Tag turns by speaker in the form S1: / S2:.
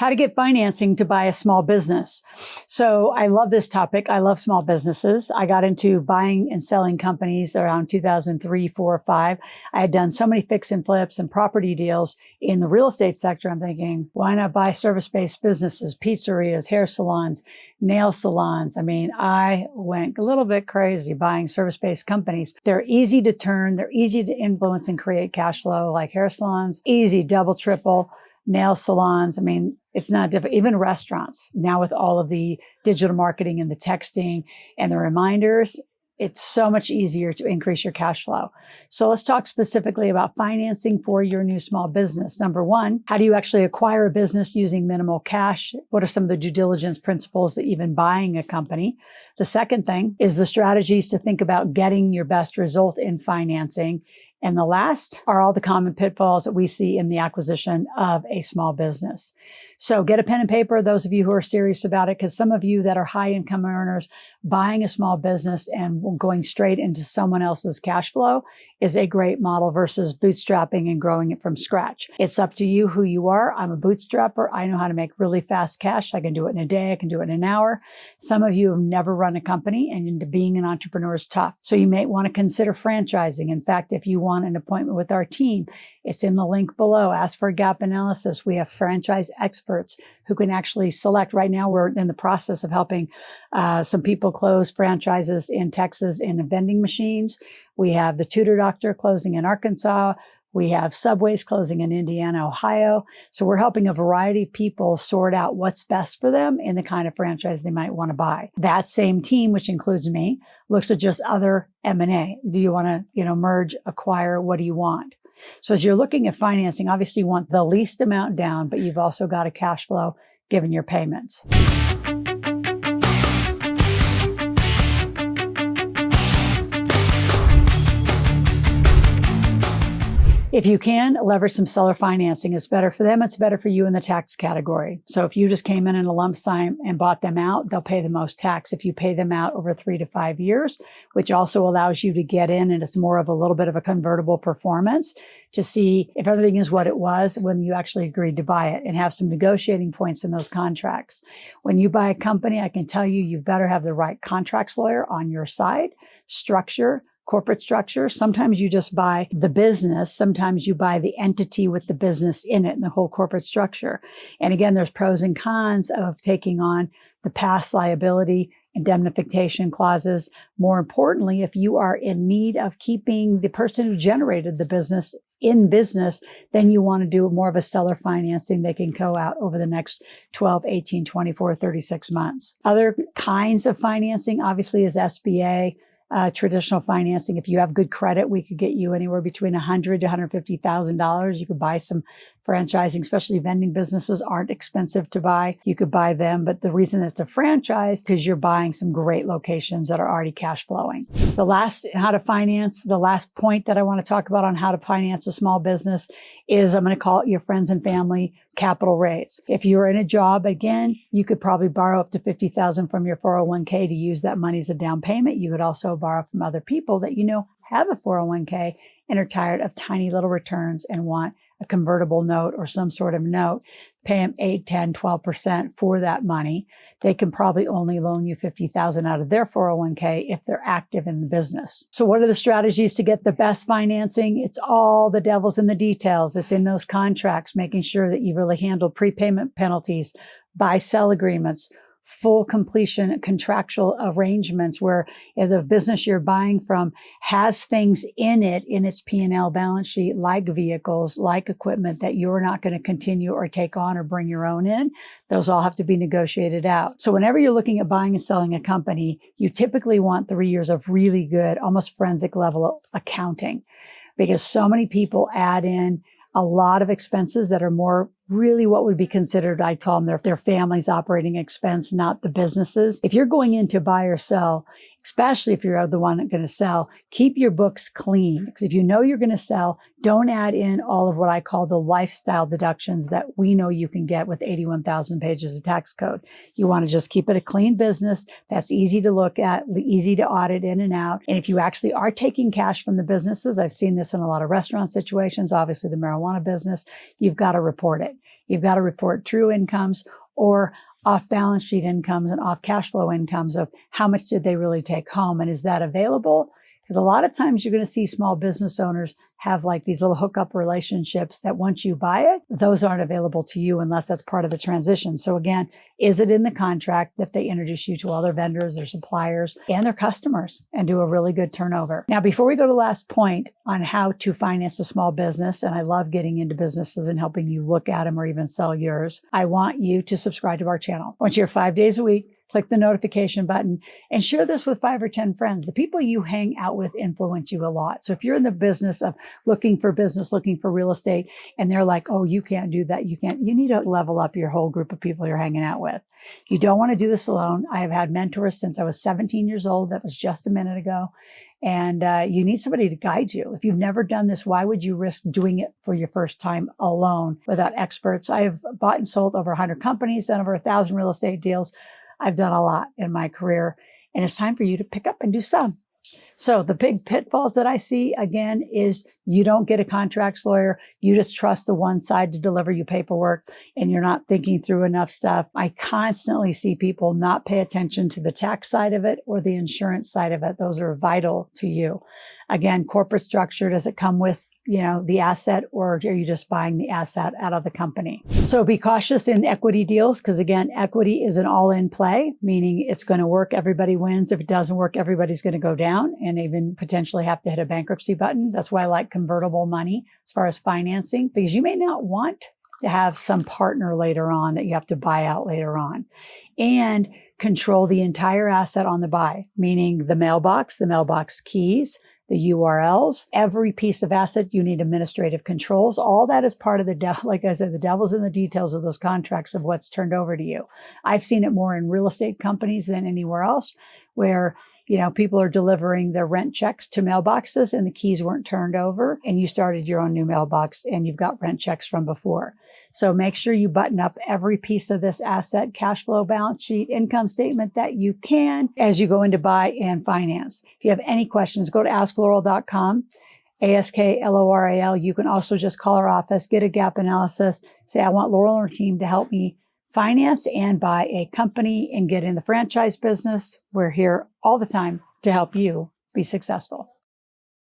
S1: How to get financing to buy a small business. So I love this topic. I love small businesses. I got into buying and selling companies around 2003, 4, or 5. I had done so many fix and flips and property deals in the real estate sector. I'm thinking, why not buy service-based businesses, pizzerias, hair salons, nail salons? I mean, I went a little bit crazy buying service-based companies. They're easy to turn. They're easy to influence and create cash flow, like hair salons, easy, double, triple. Nail salons. I mean, it's not difficult. Even restaurants now with all of the digital marketing and the texting and the reminders, it's so much easier to increase your cash flow. So let's talk specifically about financing for your new small business. Number one, how do you actually acquire a business using minimal cash? What are some of the due diligence principles that even buying a company? The second thing is the strategies to think about getting your best result in financing. And the last are all the common pitfalls that we see in the acquisition of a small business. So get a pen and paper, those of you who are serious about it, because some of you that are high income earners, buying a small business and going straight into someone else's cash flow is a great model versus bootstrapping and growing it from scratch. It's up to you who you are. I'm a bootstrapper. I know how to make really fast cash. I can do it in a day. I can do it in an hour. Some of you have never run a company, and being an entrepreneur is tough. So you may want to consider franchising. In fact, if you want an appointment with our team, it's in the link below. Ask for a gap analysis. We have franchise experts who can actually select. Right now, we're in the process of helping some people close franchises in Texas in the vending machines. We have the Tutor Doctor closing in Arkansas. We have Subways closing in Indiana, Ohio. So we're helping a variety of people sort out what's best for them in the kind of franchise they might want to buy. That same team, which includes me, looks at just other M&A. Do you want to, merge, acquire? What do you want? So as you're looking at financing, obviously you want the least amount down, but you've also got a cash flow given your payments. If you can, leverage some seller financing. It's better for them. It's better for you in the tax category. So if you just came in a lump sum and bought them out, they'll pay the most tax. If you pay them out over 3 to 5 years, which also allows you to get in, and it's more of a little bit of a convertible performance to see if everything is what it was when you actually agreed to buy it, and have some negotiating points in those contracts. When you buy a company, I can tell you, you better have the right contracts lawyer on your side, structure, corporate structure. Sometimes you just buy the business. Sometimes you buy the entity with the business in it and the whole corporate structure. And again, there's pros and cons of taking on the past liability, indemnification clauses. More importantly, if you are in need of keeping the person who generated the business in business, then you want to do more of a seller financing. They can go out over the next 12, 18, 24, 36 months. Other kinds of financing, obviously, is SBA. Traditional financing. If you have good credit, we could get you anywhere between $100,000 to $150,000. You could buy some franchising, especially vending businesses aren't expensive to buy. You could buy them, but the reason it's a franchise because you're buying some great locations that are already cash flowing. The last point that I want to talk about on how to finance a small business is, I'm going to call it your friends and family capital raise. If you're in a job, again, you could probably borrow up to $50,000 from your 401k to use that money as a down payment. You could also borrow from other people that have a 401k and are tired of tiny little returns and want a convertible note or some sort of note, pay them 8, 10, 12% for that money. They can probably only loan you $50,000 out of their 401k if they're active in the business. So what are the strategies to get the best financing? It's all the devil's in the details. It's in those contracts, making sure that you really handle prepayment penalties, buy-sell agreements, full completion contractual arrangements where if the business you're buying from has things in it, in its P&L balance sheet, like vehicles, like equipment that you're not going to continue or take on or bring your own in, those all have to be negotiated out. So whenever you're looking at buying and selling a company, you typically want 3 years of really good, almost forensic level accounting, because so many people add in a lot of expenses that are more really what would be considered, I call them their family's operating expense, not the businesses. If you're going in to buy or sell especially if you're the one that's going to sell, keep your books clean. Because if you know you're going to sell, don't add in all of what I call the lifestyle deductions that we know you can get with 81,000 pages of tax code. You want to just keep it a clean business that's easy to look at, easy to audit in and out. And if you actually are taking cash from the businesses, I've seen this in a lot of restaurant situations, obviously the marijuana business, you've got to report it. You've got to report true incomes or off balance sheet incomes and off cash flow incomes of how much did they really take home, and is that available? Because a lot of times you're going to see small business owners have like these little hookup relationships that once you buy it, those aren't available to you unless that's part of the transition. So again, is it in the contract that they introduce you to all their vendors, their suppliers, and their customers and do a really good turnover? Now, before we go to the last point on how to finance a small business, and I love getting into businesses and helping you look at them or even sell yours, I want you to subscribe to our channel. Once you're 5 days a week, click the notification button and share this with 5 or 10 friends. The people you hang out with influence you a lot. So if you're in the business of looking for business, looking for real estate, and they're like, oh, you can't do that, you need to level up your whole group of people you're hanging out with. You don't want to do this alone. I have had mentors since I was 17 years old. That was just a minute ago. And you need somebody to guide you. If you've never done this, why would you risk doing it for your first time alone without experts? I have bought and sold over 100 companies, done over 1,000 real estate deals. I've done a lot in my career, and it's time for you to pick up and do some. So the big pitfalls that I see, again, is you don't get a contracts lawyer. You just trust the one side to deliver you paperwork, and you're not thinking through enough stuff. I constantly see people not pay attention to the tax side of it or the insurance side of it. Those are vital to you. Again, corporate structure, does it come with the asset, or are you just buying the asset out of the company? So be cautious in equity deals, because again, equity is an all-in play, meaning it's going to work, everybody wins. If it doesn't work, everybody's going to go down and even potentially have to hit a bankruptcy button. That's why I like convertible money as far as financing, because you may not want to have some partner later on that you have to buy out later on. And control the entire asset on the buy, meaning the mailbox keys, the URLs, every piece of asset, you need administrative controls. All that is part of the devil. Like I said, the devil's in the details of those contracts of what's turned over to you. I've seen it more in real estate companies than anywhere else, where people are delivering their rent checks to mailboxes and the keys weren't turned over, and you started your own new mailbox and you've got rent checks from before. So make sure you button up every piece of this asset, cash flow, balance sheet, income statement that you can as you go into buy and finance. If you have any questions, go to askloral.com. ASKLORAL. You can also just call our office, get a gap analysis, say, I want Loral and her team to help me finance and buy a company and get in the franchise business. We're here all the time to help you be successful.